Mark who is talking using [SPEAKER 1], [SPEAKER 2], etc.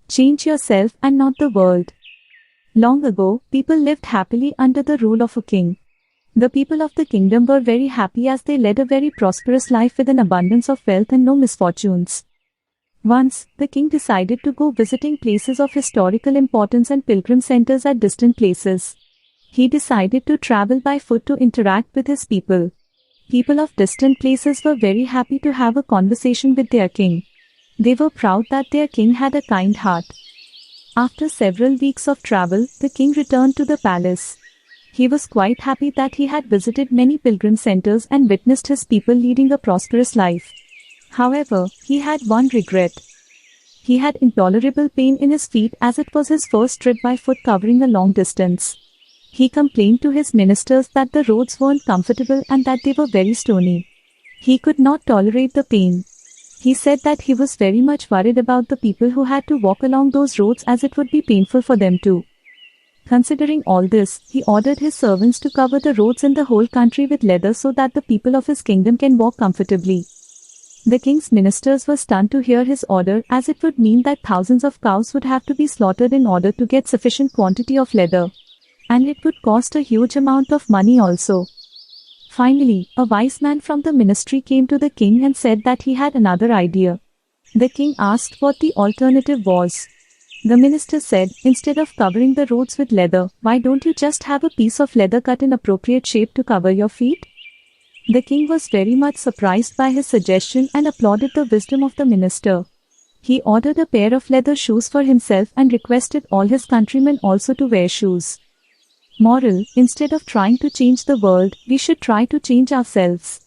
[SPEAKER 1] Change yourself and not the world. Long ago, people lived happily under the rule of a king. The people of the kingdom were very happy as they led a very prosperous life with an abundance of wealth and no misfortunes. Once, the king decided to go visiting places of historical importance and pilgrim centers at distant places. He decided to travel by foot to interact with his people. People of distant places were very happy to have a conversation with their king. They were proud that their king had a kind heart. After several weeks of travel, the king returned to the palace. He was quite happy that he had visited many pilgrim centers and witnessed his people leading a prosperous life. However, he had one regret. He had intolerable pain in his feet as it was his first trip by foot covering a long distance. He complained to his ministers that the roads weren't comfortable and that they were very stony. He could not tolerate the pain. He said that he was very much worried about the people who had to walk along those roads as it would be painful for them too. Considering all this, he ordered his servants to cover the roads in the whole country with leather so that the people of his kingdom can walk comfortably. The king's ministers were stunned to hear his order as it would mean that thousands of cows would have to be slaughtered in order to get sufficient quantity of leather. And it would cost a huge amount of money also. Finally, a wise man from the ministry came to the king and said that he had another idea. The king asked what the alternative was. The minister said, instead of covering the roads with leather, why don't you just have a piece of leather cut in appropriate shape to cover your feet? The king was very much surprised by his suggestion and applauded the wisdom of the minister. He ordered a pair of leather shoes for himself and requested all his countrymen also to wear shoes. Moral: instead of trying to change the world, we should try to change ourselves.